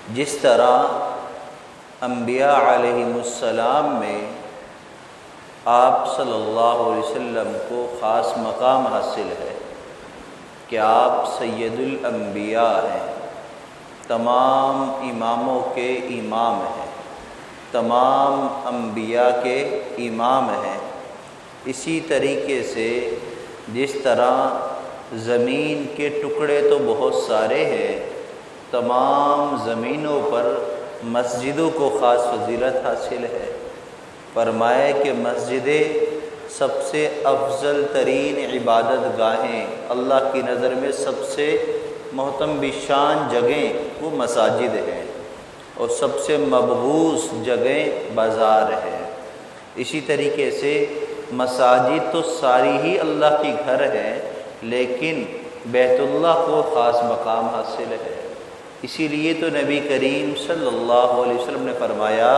جس طرح انبیاء علیہم السلام میں آپ صلی اللہ علیہ وسلم کو خاص مقام حاصل ہے کہ آپ سید الانبیاء ہیں، تمام اماموں کے امام ہیں، تمام انبیاء کے امام ہیں، اسی طریقے سے جس طرح زمین کے ٹکڑے تو بہت سارے ہیں، تمام زمینوں پر مسجدوں کو خاص فضیلت حاصل ہے۔ فرمائے کہ مسجدیں سب سے افضل ترین عبادت گاہیں، اللہ کی نظر میں سب سے محترم بشان جگہیں وہ مساجد ہیں، اور سب سے مبغوث جگہیں بازار ہیں۔ اسی طریقے سے مساجد تو ساری ہی اللہ کی گھر ہیں، لیکن بیت اللہ کو خاص مقام حاصل ہے۔ اسی لیے تو نبی کریم صلی اللہ علیہ وسلم نے فرمایا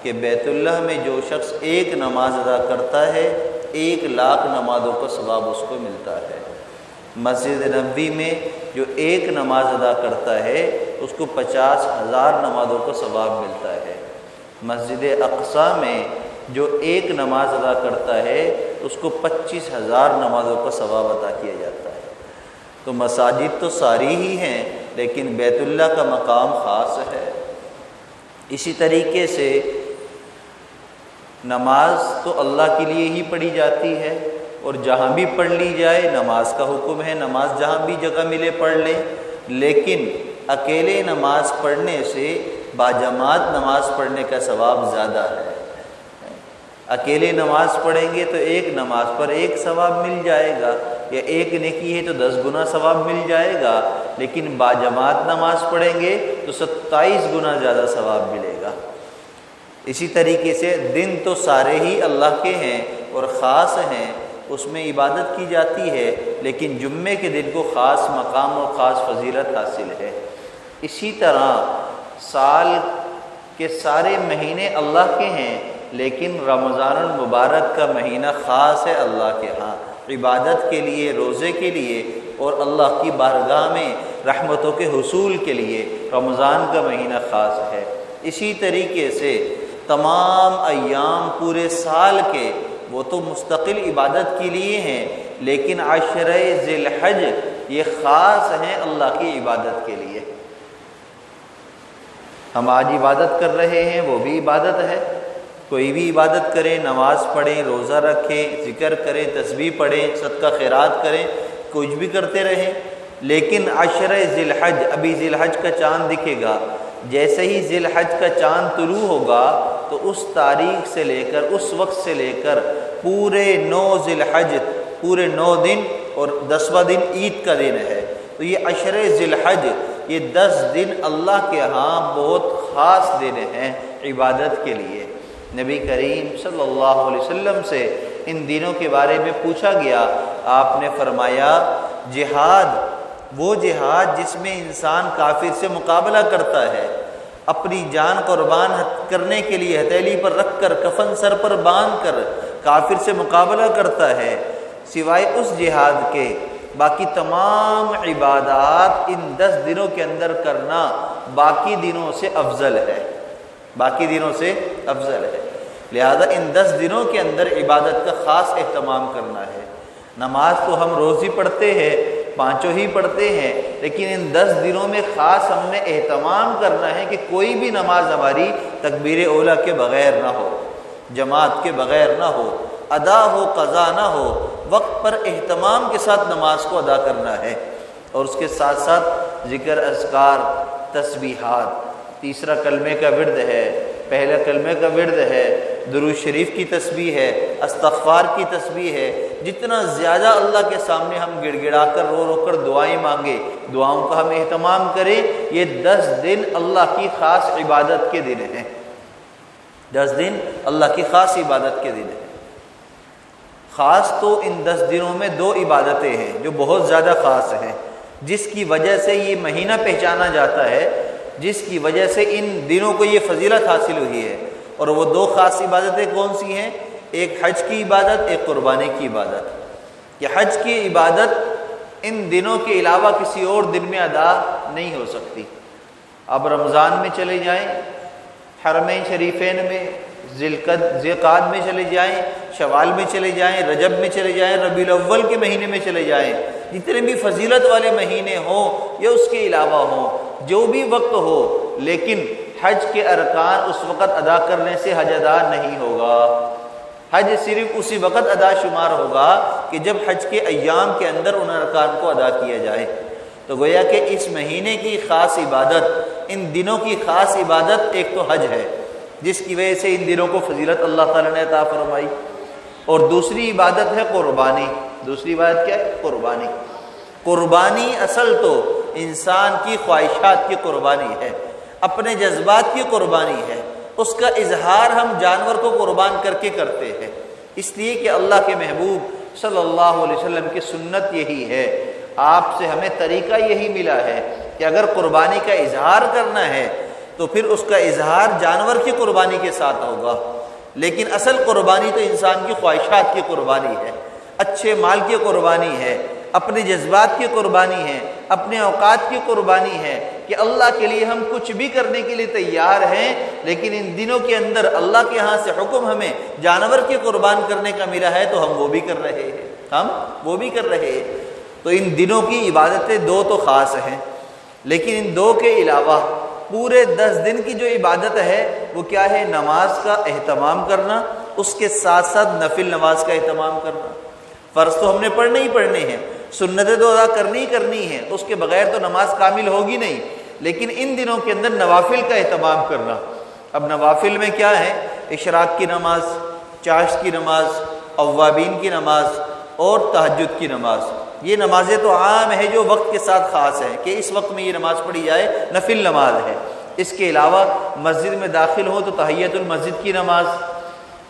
کہ بیت اللہ میں جو شخص ایک نماز ادا کرتا ہے 1,00,000 نمازوں کا ثواب اس کو ملتا ہے۔ مسجد نبوی میں جو ایک نماز ادا کرتا ہے اس کو 50,000 نمازوں کا ثواب ملتا ہے۔ مسجد اقصیٰ میں جو ایک نماز ادا کرتا ہے اس کو 25,000 نمازوں کا ثواب عطا کیا جاتا ہے۔ تو مساجد تو ساری ہی ہیں، لیکن بیت اللہ کا مقام خاص ہے۔ اسی طریقے سے نماز تو اللہ کے لیے ہی پڑھی جاتی ہے، اور جہاں بھی پڑھ لی جائے نماز کا حکم ہے، نماز جہاں بھی جگہ ملے پڑھ لیں، لیکن اکیلے نماز پڑھنے سے باجماعت نماز پڑھنے کا ثواب زیادہ ہے۔ اکیلے نماز پڑھیں گے تو ایک نماز پر ایک ثواب مل جائے گا، یا ایک نیکی ہے تو 10 گنا ثواب مل جائے گا، لیکن باجماعت نماز پڑھیں گے تو 27 گنا زیادہ ثواب ملے گا۔ اسی طریقے سے دن تو سارے ہی اللہ کے ہیں اور خاص ہیں، اس میں عبادت کی جاتی ہے، لیکن جمعے کے دن کو خاص مقام اور خاص فضیلت حاصل ہے۔ اسی طرح سال کے سارے مہینے اللہ کے ہیں، لیکن رمضان المبارک کا مہینہ خاص ہے اللہ کے ہاں، عبادت کے لیے، روزے کے لیے، اور اللہ کی بارگاہ میں رحمتوں کے حصول کے لیے رمضان کا مہینہ خاص ہے۔ اسی طریقے سے تمام ایام پورے سال کے وہ تو مستقل عبادت کے لیے ہیں، لیکن عشرہ ذی الحج یہ خاص ہیں اللہ کی عبادت کے لیے۔ ہم آج عبادت کر رہے ہیں، وہ بھی عبادت ہے۔ کوئی بھی عبادت کریں، نماز پڑھیں، روزہ رکھیں، ذکر کریں، تسبیح پڑھیں، صدقہ خیرات کریں، کچھ بھی کرتے رہیں، لیکن عشرہ ذی الحج، ابھی ذی الحج کا چاند دکھے گا، جیسے ہی ذی الحج کا چاند طلوع ہوگا تو اس تاریخ سے لے کر، اس وقت سے لے کر پورے 9 ذی الحج، پورے 9 دن، اور 10واں دن عید کا دن ہے۔ تو یہ عشرہ ذی الحج، یہ 10 دن اللہ کے ہاں بہت خاص دن ہیں عبادت کے لیے۔ نبی کریم صلی اللہ علیہ وسلم سے ان دنوں کے بارے میں پوچھا گیا، آپ نے فرمایا جہاد، وہ جہاد جس میں انسان کافر سے مقابلہ کرتا ہے، اپنی جان قربان کرنے کے لیے ہتھیلی پر رکھ کر، کفن سر پر باندھ کر کافر سے مقابلہ کرتا ہے، سوائے اس جہاد کے باقی تمام عبادات ان 10 دنوں کے اندر کرنا باقی دنوں سے افضل ہے، باقی دنوں سے افضل ہے۔ لہذا ان 10 دنوں کے اندر عبادت کا خاص اہتمام کرنا ہے۔ نماز تو ہم روز ہی پڑھتے ہیں، 5 ہی پڑھتے ہیں، لیکن ان 10 دنوں میں خاص ہم نے اہتمام کرنا ہے کہ کوئی بھی نماز ہماری تکبیر اولیٰ کے بغیر نہ ہو، جماعت کے بغیر نہ ہو، ادا ہو قضا نہ ہو، وقت پر اہتمام کے ساتھ نماز کو ادا کرنا ہے، اور اس کے ساتھ ساتھ ذکر، اذکار، تسبیحات، تیسرا کلمے کا ورد ہے، پہلا کلمے کا ورد ہے، درود شریف کی تسبیح ہے، استغفار کی تسبیح ہے۔ جتنا زیادہ اللہ کے سامنے ہم گڑ گڑا کر، رو رو کر دعائیں مانگے، دعاؤں کا ہم اہتمام کریں، یہ 10 دن اللہ کی خاص عبادت کے دن ہیں۔ 10 دن اللہ کی خاص عبادت کے دن ہیں۔ خاص تو ان 10 دنوں میں 2 عبادتیں ہیں جو بہت زیادہ خاص ہیں، جس کی وجہ سے یہ مہینہ پہچانا جاتا ہے، جس کی وجہ سے ان دنوں کو یہ فضیلت حاصل ہوئی ہے۔ اور وہ 2 خاص عبادتیں کون سی ہیں؟ ایک حج کی عبادت، ایک قربانی کی عبادت۔ کہ حج کی عبادت ان دنوں کے علاوہ کسی اور دن میں ادا نہیں ہو سکتی۔ اب رمضان میں چلے جائیں، حرمین شریفین میں، ذوالقعدہ میں چلے جائیں، شوال میں چلے جائیں، رجب میں چلے جائیں، ربیع الاول کے مہینے میں چلے جائیں، جتنے بھی فضیلت والے مہینے ہوں یا اس کے علاوہ ہوں، جو بھی وقت ہو، لیکن حج کے ارکان اس وقت ادا کرنے سے حج ادا نہیں ہوگا۔ حج صرف اسی وقت ادا شمار ہوگا کہ جب حج کے ایام کے اندر ان ارکان کو ادا کیا جائے۔ تو گویا کہ اس مہینے کی خاص عبادت، ان دنوں کی خاص عبادت ایک تو حج ہے، جس کی وجہ سے ان دنوں کو فضیلت اللہ تعالیٰ نے عطا فرمائی، اور دوسری عبادت ہے قربانی۔ دوسری عبادت کیا ہے؟ قربانی۔ قربانی اصل تو انسان کی خواہشات کی قربانی ہے، اپنے جذبات کی قربانی ہے، اس کا اظہار ہم جانور کو قربان کر کے کرتے ہیں، اس لیے کہ اللہ کے محبوب صلی اللہ علیہ وسلم کی سنت یہی ہے، آپ سے ہمیں طریقہ یہی ملا ہے کہ اگر قربانی کا اظہار کرنا ہے تو پھر اس کا اظہار جانور کی قربانی کے ساتھ ہوگا، لیکن اصل قربانی تو انسان کی خواہشات کی قربانی ہے، اچھے مال کی قربانی ہے، اپنے جذبات کی قربانی ہے، اپنے اوقات کی قربانی ہے کہ اللہ کے لیے ہم کچھ بھی کرنے کے لیے تیار ہیں، لیکن ان دنوں کے اندر اللہ کے ہاں سے حکم ہمیں جانور کی قربان کرنے کا ملا ہے تو ہم وہ بھی کر رہے ہیں، ہم وہ بھی کر رہے ہیں۔ تو ان دنوں کی عبادتیں دو تو خاص ہیں، لیکن ان دو کے علاوہ پورے 10 دن کی جو عبادت ہے وہ کیا ہے؟ نماز کا اہتمام کرنا، اس کے ساتھ ساتھ نفل نماز کا اہتمام کرنا۔ فرض تو ہم نے پڑھنے ہی پڑھنے ہیں، سنتیں تو ادا کرنی ہیں، اس کے بغیر تو نماز کامل ہوگی نہیں، لیکن ان دنوں کے اندر نوافل کا اہتمام کرنا۔ اب نوافل میں کیا ہے؟ اشراق کی نماز، چاشت کی نماز، اوابین کی نماز اور تہجد کی نماز۔ یہ نمازیں تو عام ہے جو وقت کے ساتھ خاص ہے کہ اس وقت میں یہ نماز پڑھی جائے، نفل نماز ہے۔ اس کے علاوہ مسجد میں داخل ہوں تو تحیۃ المسجد کی نماز،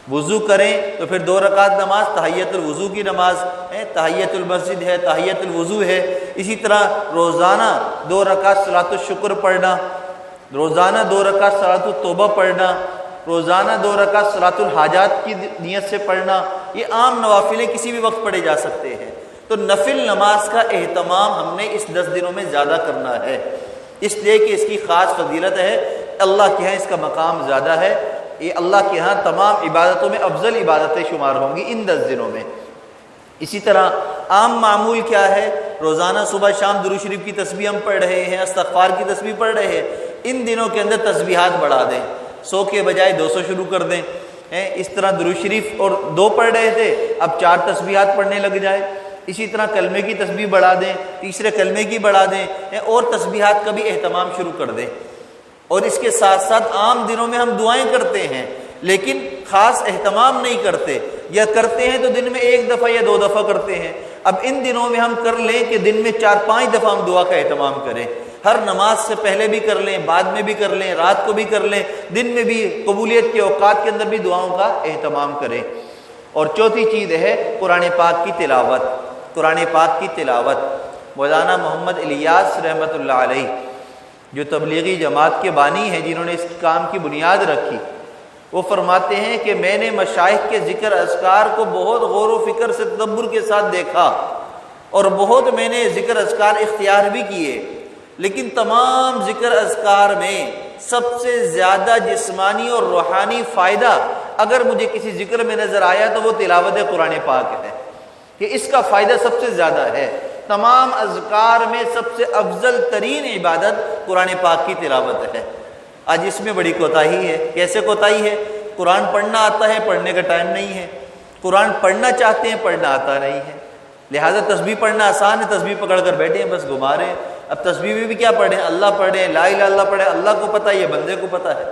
وضو کریں تو پھر 2 رکعت نماز تحیۃ الوضو کی نماز ہے، تحیۃ المسجد ہے، تحیۃ الوضو ہے۔ اسی طرح روزانہ 2 رکعت صلاۃ الشکر پڑھنا، روزانہ 2 رکعت صلاۃ التوبہ پڑھنا، روزانہ 2 رکعت صلاۃ الحاجات کی نیت سے پڑھنا، یہ عام نوافلیں کسی بھی وقت پڑھے جا سکتے ہیں۔ تو نفل نماز کا اہتمام ہم نے اس 10 دنوں میں زیادہ کرنا ہے، اس لیے کہ اس کی خاص فضیلت ہے، اللہ کے ہاں اس کا مقام زیادہ ہے، یہ اللہ کے ہاں تمام عبادتوں میں افضل عبادتیں شمار ہوں گی ان 10 دنوں میں۔ اسی طرح عام معمول کیا ہے؟ روزانہ صبح شام درود شریف کی تسبیح ہم پڑھ رہے ہیں، استغفار کی تسبیح پڑھ رہے ہیں، ان دنوں کے اندر تسبیحات بڑھا دیں، 100 کے بجائے 200 شروع کر دیں۔ اس طرح درود شریف اور 2 پڑھ رہے تھے، اب 4 تسبیحات پڑھنے لگ جائے۔ اسی طرح کلمے کی تسبیح بڑھا دیں، تیسرے کلمے کی بڑھا دیں، اور تسبیحات کا بھی اہتمام شروع کر دیں۔ اور اس کے ساتھ ساتھ عام دنوں میں ہم دعائیں کرتے ہیں لیکن خاص اہتمام نہیں کرتے، یا کرتے ہیں تو دن میں 1 دفعہ یا 2 دفعہ کرتے ہیں۔ اب ان دنوں میں ہم کر لیں کہ دن میں 4-5 دفعہ ہم دعا کا اہتمام کریں، ہر نماز سے پہلے بھی کر لیں، بعد میں بھی کر لیں، رات کو بھی کر لیں، دن میں بھی، قبولیت کے اوقات کے اندر بھی دعاؤں کا اہتمام کریں۔ اور چوتھی چیز ہے قرآن پاک کی تلاوت۔ قرآن پاک کی تلاوت مولانا محمد الیاس رحمۃ اللہ علیہ جو تبلیغی جماعت کے بانی ہیں، جنہوں نے اس کام کی بنیاد رکھی، وہ فرماتے ہیں کہ میں نے مشائخ کے ذکر اذکار کو بہت غور و فکر سے تدبر کے ساتھ دیکھا، اور بہت میں نے ذکر اذکار اختیار بھی کیے، لیکن تمام ذکر اذکار میں سب سے زیادہ جسمانی اور روحانی فائدہ اگر مجھے کسی ذکر میں نظر آیا تو وہ تلاوت قرآن پاک ہے، کہ اس کا فائدہ سب سے زیادہ ہے۔ تمام اذکار میں سب سے افضل ترین عبادت قرآن پاک کی تلاوت ہے۔ آج اس میں بڑی کوتاہی ہے۔ کیسے کوتاہی ہے؟ قرآن پڑھنا آتا ہے، پڑھنے کا ٹائم نہیں ہے، قرآن پڑھنا چاہتے ہیں، پڑھنا آتا نہیں ہے، لہٰذا تسبیح پڑھنا آسان ہے، تسبیح پکڑ کر بیٹھے ہیں، بس گھما رہے ہیں۔ اب تسبیح میں بھی کیا پڑھیں؟ اللہ پڑھیں، لا الہ الا اللہ پڑھیں، اللہ کو پتہ ہے، یہ بندے کو پتہ ہے،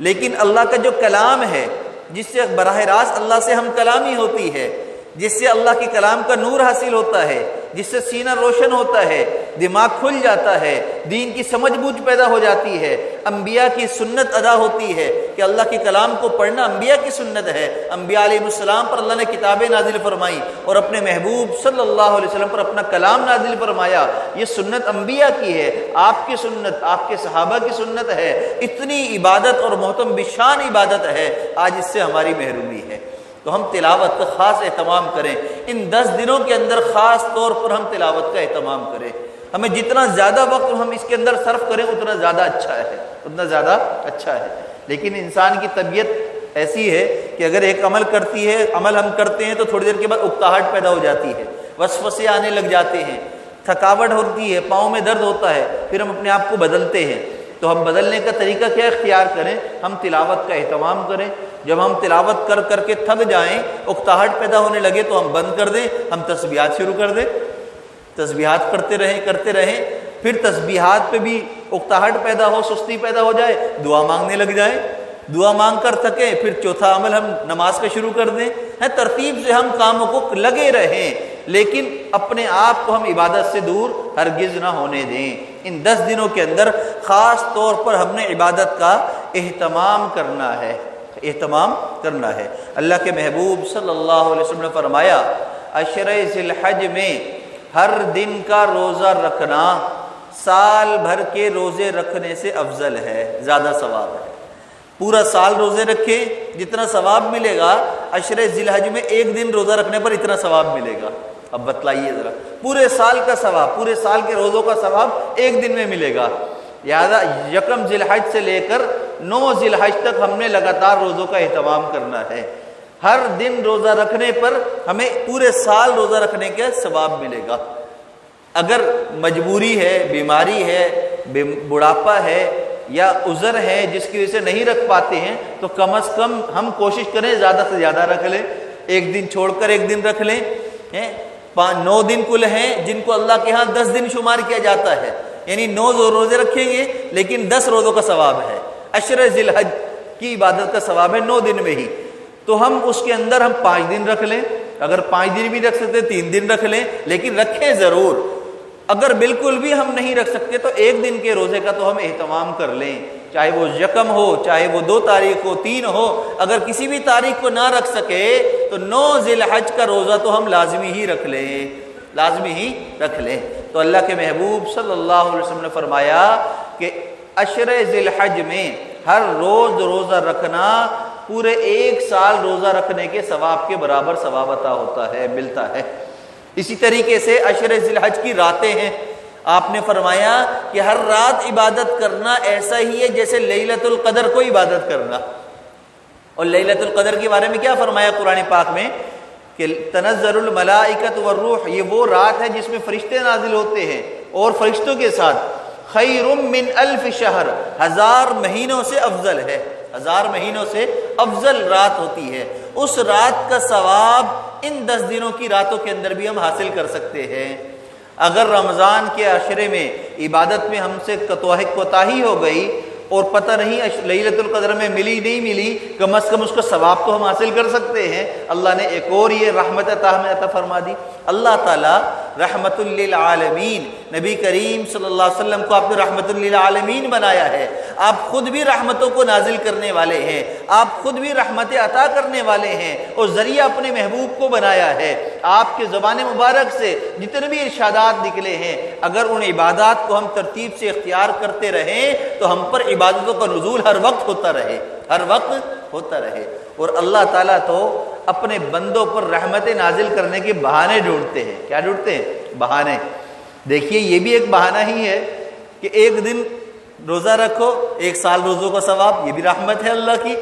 لیکن اللہ کا جو کلام ہے، جس سے براہ راست اللہ سے ہم کلامی ہوتی ہے، جس سے اللہ کے کلام کا نور حاصل ہوتا ہے، جس سے سینہ روشن ہوتا ہے، دماغ کھل جاتا ہے، دین کی سمجھ بوجھ پیدا ہو جاتی ہے، انبیاء کی سنت ادا ہوتی ہے کہ اللہ کے کلام کو پڑھنا انبیاء کی سنت ہے۔ انبیاء علیہ السلام پر اللہ نے کتابیں نازل فرمائی اور اپنے محبوب صلی اللہ علیہ وسلم پر اپنا کلام نازل فرمایا، یہ سنت انبیاء کی ہے، آپ کی سنت، آپ کے صحابہ کی سنت ہے۔ اتنی عبادت اور محترم بشان عبادت ہے، آج اس سے ہماری محرومی ہے۔ تو ہم تلاوت کا خاص اہتمام کریں، ان 10 دنوں کے اندر خاص طور پر ہم تلاوت کا اہتمام کریں۔ ہمیں جتنا زیادہ وقت ہم اس کے اندر صرف کریں اتنا زیادہ اچھا ہے، اتنا زیادہ اچھا ہے۔ لیکن انسان کی طبیعت ایسی ہے کہ اگر ایک عمل کرتی ہے، عمل ہم کرتے ہیں تو تھوڑی دیر کے بعد اکتاہٹ پیدا ہو جاتی ہے، وسوسے آنے لگ جاتے ہیں، تھکاوٹ ہوتی ہے، پاؤں میں درد ہوتا ہے، پھر ہم اپنے آپ کو بدلتے ہیں۔ تو ہم بدلنے کا طریقہ کیا اختیار کریں؟ ہم تلاوت کا اہتمام کریں۔ جب ہم تلاوت کر کر کے تھک جائیں، اکتاہٹ پیدا ہونے لگے تو ہم بند کر دیں، ہم تسبیحات شروع کر دیں، تسبیحات کرتے رہیں، پھر تسبیحات پہ بھی اکتاہٹ پیدا ہو، سستی پیدا ہو جائے، دعا مانگنے لگ جائیں، دعا مانگ کر تھکیں، پھر چوتھا عمل ہم نماز کا شروع کر دیں۔ ترتیب سے ہم کاموں کو لگے رہیں، لیکن اپنے آپ کو ہم عبادت سے دور ہرگز نہ ہونے دیں۔ ان 10 دنوں کے اندر خاص طور پر ہم نے عبادت کا اہتمام کرنا ہے، اہتمام کرنا ہے۔ اللہ کے محبوب صلی اللہ علیہ وسلم نے فرمایا، عشرہ ذی الحج میں ہر دن کا روزہ رکھنا سال بھر کے روزے رکھنے سے افضل ہے، زیادہ ثواب ہے۔ پورا سال روزے رکھیں، جتنا ثواب ملے گا عشرہ ذی الحج میں ایک دن روزہ رکھنے پر اتنا ثواب ملے گا۔ اب بتلائیے ذرا، پورے سال کا ثواب، پورے سال کے روزوں کا ثواب ایک دن میں ملے گا۔ لہٰذا یکم ذی الحج سے لے کر 9 ذی الحج تک ہم نے لگاتار روزوں کا اہتمام کرنا ہے۔ ہر دن روزہ رکھنے پر ہمیں پورے سال روزہ رکھنے کا ثواب ملے گا۔ اگر مجبوری ہے، بیماری ہے، بڑھاپا ہے یا عذر ہے جس کی وجہ سے نہیں رکھ پاتے ہیں تو کم از کم ہم کوشش کریں زیادہ سے زیادہ رکھ لیں، ایک دن چھوڑ کر ایک دن رکھ لیں۔ 9 دن کل ہیں جن کو اللہ کے ہاں 10 دن شمار کیا جاتا ہے، یعنی 9 روزے رکھیں گے لیکن 10 روزوں کا ثواب ہے۔ عشرہ ذی الحج کی عبادت کا ثواب ہے 9 دن میں ہی، تو ہم اس کے اندر ہم 5 دن رکھ لیں، اگر 5 دن بھی رکھ سکتے 3 دن رکھ لیں، لیکن رکھیں ضرور۔ اگر بالکل بھی ہم نہیں رکھ سکتے تو ایک دن کے روزے کا تو ہم اہتمام کر لیں، چاہے وہ یکم ہو، چاہے وہ 2 تاریخ ہو، 3 ہو۔ اگر کسی بھی تاریخ کو نہ رکھ سکے تو 9 ذی الحج کا روزہ تو ہم لازمی ہی رکھ لیں، لازمی ہی رکھ لیں۔ تو اللہ کے محبوب صلی اللہ علیہ وسلم نے فرمایا کہ عشرہ ذی الحج میں ہر روز روزہ رکھنا پورے 1 سال روزہ رکھنے کے ثواب کے برابر ثواب عطا ہوتا ہے، ملتا ہے۔ اسی طریقے سے عشرہ ذی الحج کی راتیں ہیں، آپ نے فرمایا کہ ہر رات عبادت کرنا ایسا ہی ہے جیسے لیلۃ القدر کو عبادت کرنا۔ اور لیلۃ القدر کے بارے میں کیا فرمایا قرآن پاک میں کہ تنزل الملائکۃ والروح، یہ وہ رات ہے جس میں فرشتے نازل ہوتے ہیں اور فرشتوں کے ساتھ، خیر من 1000 شہر، 1000 مہینوں سے افضل ہے، 1000 مہینوں سے افضل رات ہوتی ہے۔ اس رات کا ثواب ان 10 دنوں کی راتوں کے اندر بھی ہم حاصل کر سکتے ہیں۔ اگر رمضان کے عشرے میں عبادت میں ہم سے کوتاہی ہو گئی اور پتہ نہیں لیلۃ القدر میں ملی نہیں ملی، کم از کم اس کا ثواب تو ہم حاصل کر سکتے ہیں۔ اللہ نے ایک اور یہ رحمت عطا فرما دی۔ اللہ تعالیٰ رحمت للعالمین، نبی کریم صلی اللہ علیہ وسلم کو آپ نے رحمت للعالمین بنایا ہے۔ آپ خود بھی رحمتوں کو نازل کرنے والے ہیں، آپ خود بھی رحمت عطا کرنے والے ہیں اور ذریعہ اپنے محبوب کو بنایا ہے۔ آپ کے زبان مبارک سے جتنے بھی ارشادات نکلے ہیں، اگر ان عبادات کو ہم ترتیب سے اختیار کرتے رہیں تو ہم پر عبادتوں کا نزول ہر وقت ہوتا رہے، ہر وقت ہوتا رہے۔ اور اللہ تعالیٰ تو اپنے بندوں پر رحمت نازل کرنے کے بہانے ڈھونڈتے ہیں۔ کیا ڈھونڈتے ہیں؟ بہانے۔ دیکھیے یہ بھی ایک بہانہ ہی ہے کہ ایک دن روزہ رکھو، 1 سال روزوں کا ثواب، یہ بھی رحمت ہے اللہ کی۔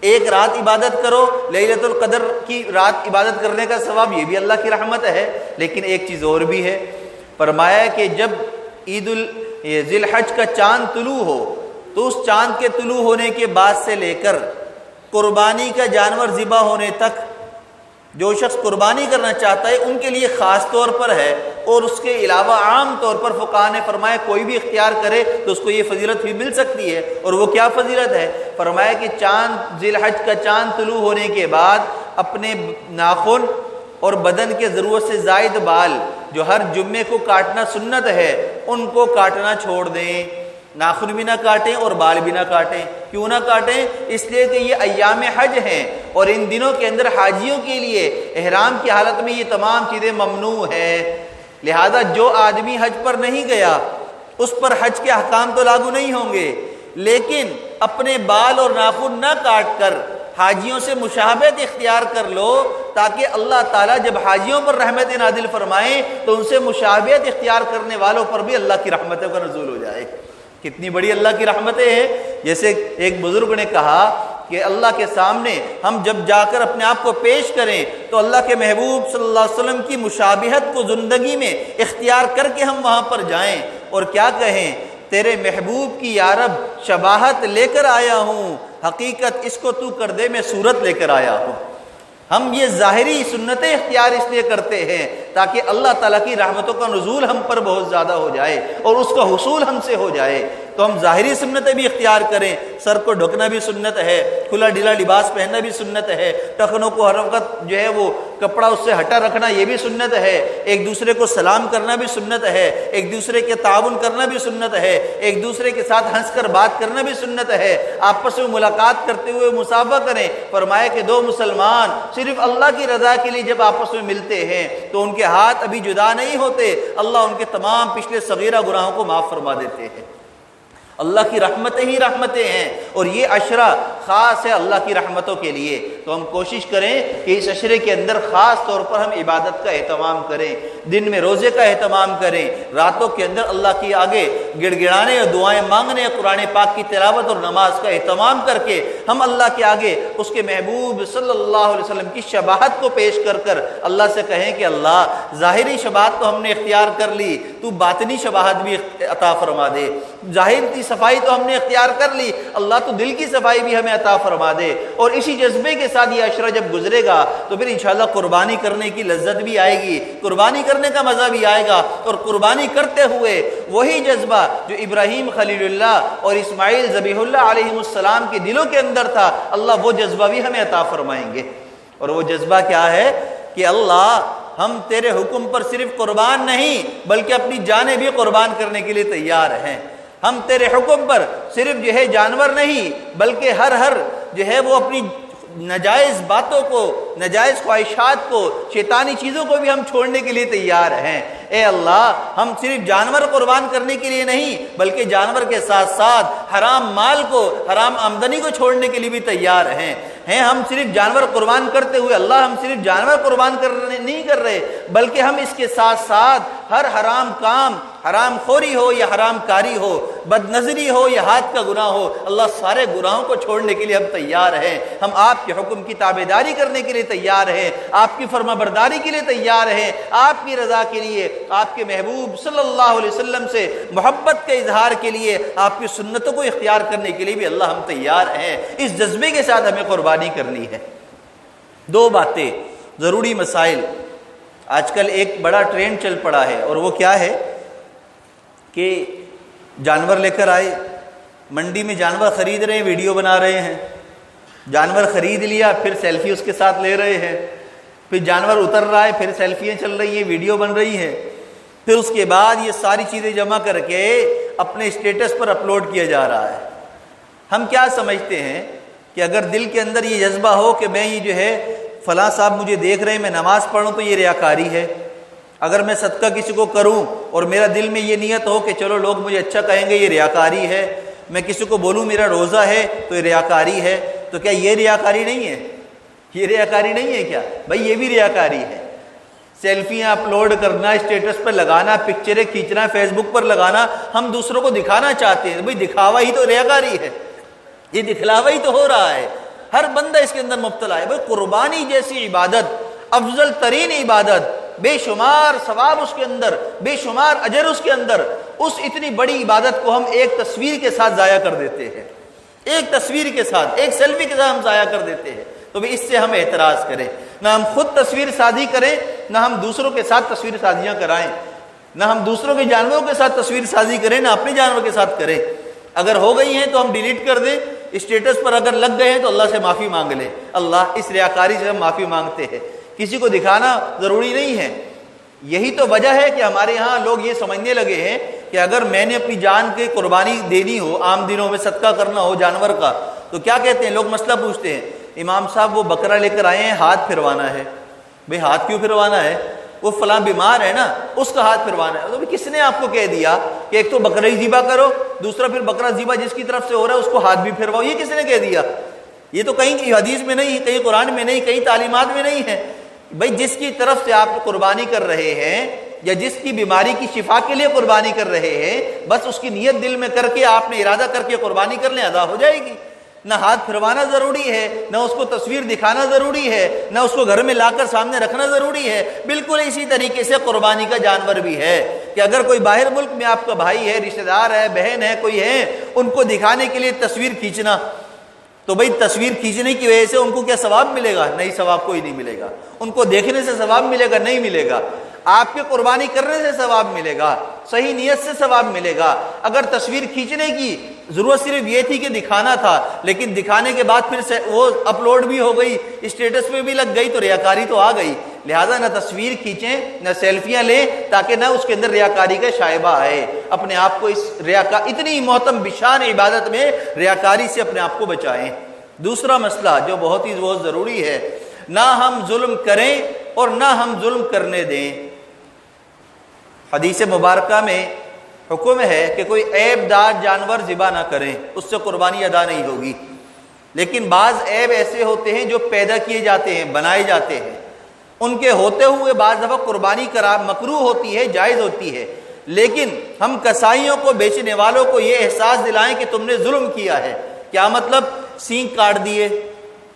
ایک رات عبادت کرو، لیلۃ القدر کی رات عبادت کرنے کا ثواب، یہ بھی اللہ کی رحمت ہے۔ لیکن ایک چیز اور بھی ہے، فرمایا کہ جب ذی الحج کا چاند طلوع ہو تو اس چاند کے طلوع ہونے کے بعد سے لے کر قربانی کا جانور ذبح ہونے تک جو شخص قربانی کرنا چاہتا ہے ان کے لیے خاص طور پر ہے، اور اس کے علاوہ عام طور پر فقہاء نے فرمایا کوئی بھی اختیار کرے تو اس کو یہ فضیلت بھی مل سکتی ہے۔ اور وہ کیا فضیلت ہے؟ فرمایا کہ چاند ذی الحج کا چاند طلوع ہونے کے بعد اپنے ناخن اور بدن کے ضرورت سے زائد بال جو ہر جمعے کو کاٹنا سنت ہے ان کو کاٹنا چھوڑ دیں، ناخن بھی نہ کاٹیں اور بال بھی نہ کاٹیں۔ کیوں نہ کاٹیں؟ اس لیے کہ یہ ایام حج ہیں اور ان دنوں کے اندر حاجیوں کے لیے احرام کی حالت میں یہ تمام چیزیں ممنوع ہیں۔ لہذا جو آدمی حج پر نہیں گیا اس پر حج کے احکام تو لاگو نہیں ہوں گے، لیکن اپنے بال اور ناخن نہ کاٹ کر حاجیوں سے مشابہت اختیار کر لو تاکہ اللہ تعالیٰ جب حاجیوں پر رحمت نازل فرمائیں تو ان سے مشابہت اختیار کرنے والوں پر بھی اللہ کی رحمتوں کا نزول ہو جائے۔ کتنی بڑی اللہ کی رحمتیں ہیں۔ جیسے ایک بزرگ نے کہا کہ اللہ کے سامنے ہم جب جا کر اپنے آپ کو پیش کریں تو اللہ کے محبوب صلی اللہ علیہ وسلم کی مشابہت کو زندگی میں اختیار کر کے ہم وہاں پر جائیں اور کیا کہیں، تیرے محبوب کی یا رب شباہت لے کر آیا ہوں، حقیقت اس کو تو کر دے میں صورت لے کر آیا ہوں۔ ہم یہ ظاہری سنتیں اختیار اس لیے کرتے ہیں تاکہ اللہ تعالیٰ کی رحمتوں کا نزول ہم پر بہت زیادہ ہو جائے اور اس کا حصول ہم سے ہو جائے۔ تو ہم ظاہری سنتیں بھی اختیار کریں، سر کو ڈھکنا بھی سنت ہے، کھلا ڈھیلا لباس پہننا بھی سنت ہے، ٹخنوں کو ہر وقت جو ہے وہ کپڑا اس سے ہٹا رکھنا یہ بھی سنت ہے، ایک دوسرے کو سلام کرنا بھی سنت ہے، ایک دوسرے کے تعاون کرنا بھی سنت ہے، ایک دوسرے کے ساتھ ہنس کر بات کرنا بھی سنت ہے، آپس میں ملاقات کرتے ہوئے مصافحہ کریں۔ فرمایا کہ دو مسلمان صرف اللہ کی رضا کے لیے جب آپس میں ملتے ہیں تو ان کے ہاتھ ابھی جدا نہیں ہوتے، اللہ ان کے تمام پچھلے صغیرہ گناہوں کو معاف فرما دیتے ہیں۔ اللہ کی رحمتیں ہی رحمتیں ہیں اور یہ عشرہ خاص ہے اللہ کی رحمتوں کے لیے۔ تو ہم کوشش کریں کہ اس عشرے کے اندر خاص طور پر ہم عبادت کا اہتمام کریں، دن میں روزے کا اہتمام کریں، راتوں کے اندر اللہ کے آگے گڑ گڑانے اور دعائیں مانگنے، قرآن پاک کی تلاوت اور نماز کا اہتمام کر کے ہم اللہ کے آگے اس کے محبوب صلی اللہ علیہ وسلم کی شباہت کو پیش کر کر اللہ سے کہیں کہ اللہ ظاہری شباہت تو ہم نے اختیار کر لی، تو باطنی شباہت بھی عطا فرما دے۔ ظاہر کی صفائی تو ہم نے اختیار کر لی، اللہ تو دل کی صفائی بھی ہمیں عطا فرما دے۔ اور اسی جذبے کے ساتھ یہ عشرہ جب گزرے گا تو پھر انشاءاللہ قربانی کرنے کی لذت بھی آئے گی، قربانی کرنے کا مزہ بھی آئے گا، اور قربانی کرتے ہوئے وہی جذبہ جو ابراہیم خلیل اللہ اور اسماعیل ذبیح اللہ علیہ السلام کے دلوں کے اندر تھا، اللہ وہ جذبہ بھی ہمیں عطا فرمائیں گے۔ اور وہ جذبہ کیا ہے کہ اللہ ہم تیرے حکم پر صرف قربان نہیں بلکہ اپنی جانیں بھی قربان کرنے کے لیے تیار ہیں۔ ہم تیرے حکم پر صرف جو ہے جانور نہیں بلکہ ہر جو ہے وہ اپنی ناجائز باتوں کو، ناجائز خواہشات کو، شیطانی چیزوں کو بھی ہم چھوڑنے کے لیے تیار ہیں۔ اے اللہ ہم صرف جانور قربان کرنے کے لیے نہیں بلکہ جانور کے ساتھ ساتھ حرام مال کو، حرام آمدنی کو چھوڑنے کے لیے بھی تیار ہیں۔ ہم صرف جانور قربان کرتے ہوئے اللہ ہم صرف جانور قربان نہیں کر رہے بلکہ ہم اس کے ساتھ ساتھ ہر حرام کام، حرام خوری ہو یا حرام کاری ہو، بد نظری ہو یا ہاتھ کا گناہ ہو، اللہ سارے گناہوں کو چھوڑنے کے لیے ہم تیار ہیں۔ ہم آپ کے حکم کی تابعداری کرنے کے لیے تیار ہیں، آپ کی فرما برداری کے لیے تیار ہیں، آپ کی رضا کے لیے، آپ کے محبوب صلی اللہ علیہ وسلم سے محبت کے اظہار کے لیے، آپ کی سنتوں کو اختیار کرنے کے لیے بھی اللہ ہم تیار ہیں۔ اس جذبے کے ساتھ ہمیں قربانی کرنی ہے۔ دو باتیں، ضروری مسائل۔ آج کل ایک بڑا ٹرینڈ چل پڑا ہے اور وہ کیا ہے کہ جانور لے کر آئے، منڈی میں جانور خرید رہے ہیں، ویڈیو بنا رہے ہیں، جانور خرید لیا پھر سیلفی اس کے ساتھ لے رہے ہیں، پھر جانور اتر رہا ہے پھر سیلفیاں چل رہی ہیں، ویڈیو بن رہی ہے، پھر اس کے بعد یہ ساری چیزیں جمع کر کے اپنے اسٹیٹس پر اپلوڈ کیا جا رہا ہے۔ ہم کیا سمجھتے ہیں کہ اگر دل کے اندر یہ جذبہ ہو کہ میں یہ جو ہے فلاں صاحب مجھے دیکھ رہے ہیں میں نماز پڑھوں تو یہ ریاکاری ہے، اگر میں صدقہ کسی کو کروں اور میرا دل میں یہ نیت ہو کہ چلو لوگ مجھے اچھا کہیں گے یہ ریاکاری ہے، میں کسی کو بولوں میرا روزہ ہے تو یہ ریاکاری ہے، تو کیا یہ ریاکاری نہیں ہے؟ یہ ریاکاری نہیں ہے کیا؟ بھائی یہ بھی ریاکاری ہے۔ سیلفیاں اپلوڈ کرنا، اسٹیٹس پر لگانا، پکچریں کھینچنا، فیس بک پر لگانا، ہم دوسروں کو دکھانا چاہتے ہیں، بھائی دکھاوا ہی تو ریاکاری ہے، یہ دکھلاوا ہی تو ہو رہا ہے، ہر بندہ اس کے اندر مبتلا ہے۔ بھائی قربانی جیسی عبادت، افضل ترین عبادت، بے شمار ثواب اس کے اندر، بے شمار اجر اس کے اندر، اس اتنی بڑی عبادت کو ہم ایک تصویر کے ساتھ ضائع کر دیتے ہیں، ایک تصویر کے ساتھ، ایک سیلفی کے ساتھ ہم ضائع کر دیتے ہیں۔ تو بھی اس سے ہم اعتراض کریں، نہ ہم خود تصویر سازی کریں، نہ ہم دوسروں کے ساتھ تصویر سازیاں کرائیں، نہ ہم دوسروں کے جانوروں کے ساتھ تصویر سازی کریں، نہ اپنے جانور کے ساتھ کریں۔ اگر ہو گئی ہیں تو ہم ڈیلیٹ کر دیں، اسٹیٹس پر اگر لگ گئے ہیں تو اللہ سے معافی مانگ لیں، اللہ اس ریاکاری سے ہم معافی مانگتے ہیں، کسی کو دکھانا ضروری نہیں ہے۔ یہی تو وجہ ہے کہ ہمارے ہاں لوگ یہ سمجھنے لگے ہیں کہ اگر میں نے اپنی جان کی قربانی دینی ہو، عام دنوں میں صدقہ کرنا ہو جانور کا، تو کیا کہتے ہیں لوگ؟ مسئلہ پوچھتے ہیں، امام صاحب وہ بکرا لے کر آئے ہیں، ہاتھ پھروانا ہے۔ بھئی ہاتھ کیوں پھروانا ہے؟ وہ فلاں بیمار ہے نا، اس کا ہاتھ پھروانا ہے۔ تو کس نے آپ کو کہہ دیا کہ ایک تو بکرا ہی ذبح کرو، دوسرا پھر بکرا ذبح جس کی طرف سے ہو رہا ہے اس کو ہاتھ بھی پھرواؤ؟ یہ کس نے کہہ دیا؟ یہ تو کہیں حدیث میں نہیں ہے، کہیں قرآن میں نہیں، کہیں تعلیمات میں نہیں ہے۔ بھائی جس کی طرف سے آپ قربانی کر رہے ہیں یا جس کی بیماری کی شفا کے لیے قربانی کر رہے ہیں، بس اس کی نیت دل میں کر کے آپ نے ارادہ کر کے قربانی کر لیں، ادا ہو جائے گی۔ نہ ہاتھ پھروانا ضروری ہے، نہ اس کو تصویر دکھانا ضروری ہے، نہ اس کو گھر میں لا کر سامنے رکھنا ضروری ہے۔ بالکل اسی طریقے سے قربانی کا جانور بھی ہے کہ اگر کوئی باہر ملک میں آپ کا بھائی ہے، رشتہ دار ہے، بہن ہے، کوئی ہے، ان کو دکھانے کے لیے تصویر کھینچنا، تو بھئی تصویر کھینچنے کی وجہ سے ان کو کیا ثواب ملے گا؟ نہیں، ثواب کوئی نہیں ملے گا۔ ان کو دیکھنے سے ثواب ملے گا؟ نہیں ملے گا۔ آپ کے قربانی کرنے سے ثواب ملے گا، صحیح نیت سے ثواب ملے گا۔ اگر تصویر کھینچنے کی ضرورت صرف یہ تھی کہ دکھانا تھا، لیکن دکھانے کے بعد پھر وہ اپلوڈ بھی ہو گئی، اسٹیٹس پہ بھی لگ گئی، تو ریاکاری تو آ گئی۔ لہٰذا نہ تصویر کھینچیں، نہ سیلفیاں لیں، تاکہ نہ اس کے اندر ریاکاری کا شائبہ آئے۔ اپنے آپ کو اس اتنی محتم بشان عبادت میں ریاکاری سے اپنے آپ کو بچائیں۔ دوسرا مسئلہ جو بہت ضروری ہے، نہ ہم ظلم کریں اور نہ ہم ظلم کرنے دیں۔ حدیث مبارکہ میں حکم ہے کہ کوئی عیب دار جانور ذبح نہ کریں، اس سے قربانی ادا نہیں ہوگی۔ لیکن بعض عیب ایسے ہوتے ہیں جو پیدا کیے جاتے ہیں، بنائے جاتے ہیں، ان کے ہوتے ہوئے بعض دفعہ قربانی مکروہ ہوتی ہے، جائز ہوتی ہے، لیکن ہم کسائیوں کو، بیچنے والوں کو یہ احساس دلائیں کہ تم نے ظلم کیا ہے۔ کیا مطلب؟ سینگ کاٹ دیے،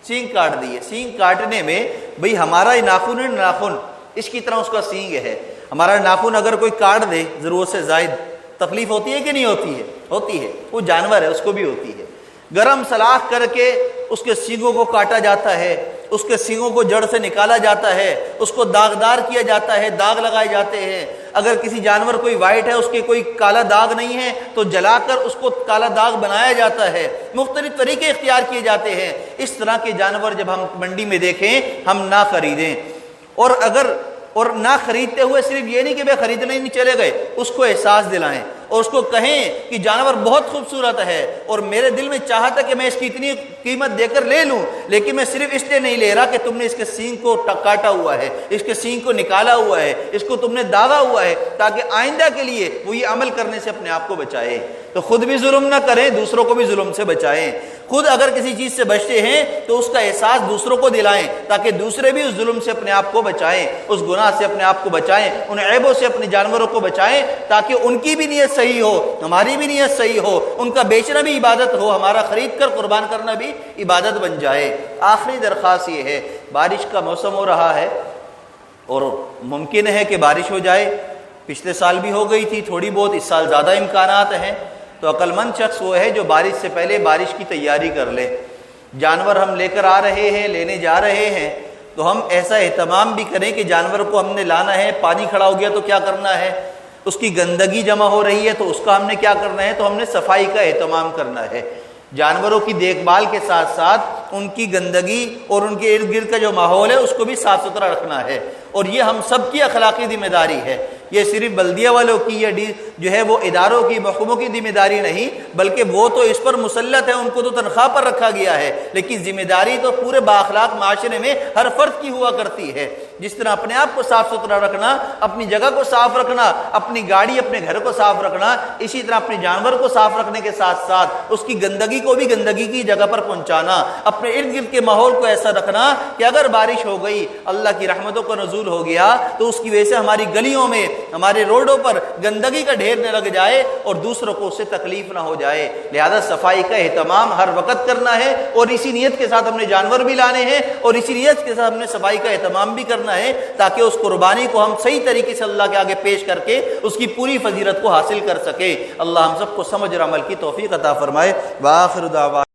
سینگ کاٹ دیے۔ سینگ کاٹنے میں بھئی ہمارا ناخن ہے، ناخن اس کی طرح اس کا سینگ ہے۔ ہمارا ناخن اگر کوئی کاٹ دے ضرورت سے زائد، تکلیف ہوتی ہے کہ نہیں ہوتی ہے؟ ہوتی ہے۔ وہ جانور ہے، اس کو بھی ہوتی ہے۔ گرم سلاخ کر کے اس کے سینگوں کو کاٹا جاتا ہے، اس کے سینگوں کو جڑ سے نکالا جاتا ہے، اس کو داغدار کیا جاتا ہے، داغ لگائے جاتے ہیں۔ اگر کسی جانور کوئی وائٹ ہے، اس کے کوئی کالا داغ نہیں ہے، تو جلا کر اس کو کالا داغ بنایا جاتا ہے۔ مختلف طریقے اختیار کیے جاتے ہیں۔ اس طرح کے جانور جب ہم منڈی میں دیکھیں، ہم نہ خریدیں۔ اور نہ خریدتے ہوئے صرف یہ نہیں کہ بھئی خریدنے نہیں چلے گئے، اس کو احساس دلائیں اور اس کو کہیں کہ جانور بہت خوبصورت ہے اور میرے دل میں چاہا تھا کہ میں اس کی اتنی قیمت دے کر لے لوں، لیکن میں صرف اس لیے نہیں لے رہا کہ تم نے اس کے سینگ کو کاٹا ہوا ہے، اس کے سینگ کو نکالا ہوا ہے، اس کو تم نے داغا ہوا ہے، تاکہ آئندہ کے لیے وہ یہ عمل کرنے سے اپنے آپ کو بچائے۔ تو خود بھی ظلم نہ کریں، دوسروں کو بھی ظلم سے بچائیں۔ خود اگر کسی چیز سے بچتے ہیں تو اس کا احساس دوسروں کو دلائیں، تاکہ دوسرے بھی اس ظلم سے اپنے آپ کو بچائیں، اس گناہ سے اپنے آپ کو بچائیں، ان عیبوں سے اپنے جانوروں کو بچائیں، تاکہ ان کی بھی نیت صحیح ہو، ہماری بھی نیت صحیح ہو، ان کا بیچنا بھی عبادت ہو، ہمارا خرید کر قربان کرنا بھی عبادت بن جائے۔ آخری درخواست یہ ہے، بارش کا موسم ہو رہا ہے اور ممکن ہے کہ بارش ہو جائے، پچھلے سال بھی ہو گئی تھی تھوڑی بہت، اس سال زیادہ امکانات ہیں، تو عقل مند شخص وہ ہے جو بارش سے پہلے بارش کی تیاری کر لے۔ جانور ہم لے کر آ رہے ہیں، لینے جا رہے ہیں، تو ہم ایسا اہتمام بھی کریں کہ جانور کو ہم نے لانا ہے، پانی کھڑا ہو گیا تو کیا کرنا ہے، اس کی گندگی جمع ہو رہی ہے تو اس کا ہم نے کیا کرنا ہے، تو ہم نے صفائی کا اہتمام کرنا ہے۔ جانوروں کی دیکھ بھال کے ساتھ ساتھ ان کی گندگی اور ان کے ارد گرد کا جو ماحول ہے اس کو بھی صاف ستھرا رکھنا ہے، اور یہ ہم سب کی اخلاقی ذمہ داری ہے۔ یہ صرف بلدیہ والوں کی یا جو ہے وہ اداروں کی، محکموں کی ذمہ داری نہیں، بلکہ وہ تو اس پر مسلط ہے، ان کو تو تنخواہ پر رکھا گیا ہے، لیکن ذمہ داری تو پورے بااخلاق معاشرے میں ہر فرد کی ہوا کرتی ہے۔ جس طرح اپنے آپ کو صاف ستھرا رکھنا، اپنی جگہ کو صاف رکھنا، اپنی گاڑی اپنے گھر کو صاف رکھنا، اسی طرح اپنے جانور کو صاف رکھنے کے ساتھ ساتھ اس کی گندگی کو بھی گندگی کی جگہ پر پہنچانا، اپنے ارد گرد کے ماحول کو ایسا رکھنا کہ اگر بارش ہو گئی، اللہ کی رحمتوں کا نزول ہو گیا، تو اس کی وجہ سے ہماری گلیوں میں، ہمارے روڈوں پر گندگی کا ڈھیر نہ لگ جائے اور دوسروں کو اس سے تکلیف نہ ہو جائے۔ لہذا صفائی کا اہتمام ہر وقت کرنا ہے، اور اسی نیت کے ساتھ ہم نے جانور بھی لانے ہیں، اور اسی نیت کے ساتھ ہم نے صفائی کا اہتمام بھی کرنا ہے، تاکہ اس قربانی کو ہم صحیح طریقے سے اللہ کے آگے پیش کر کے اس کی پوری فضیلت کو حاصل کر سکے۔ اللہ ہم سب کو سمجھ اور عمل کی توفیق عطا فرمائے۔ وآخر دعوانا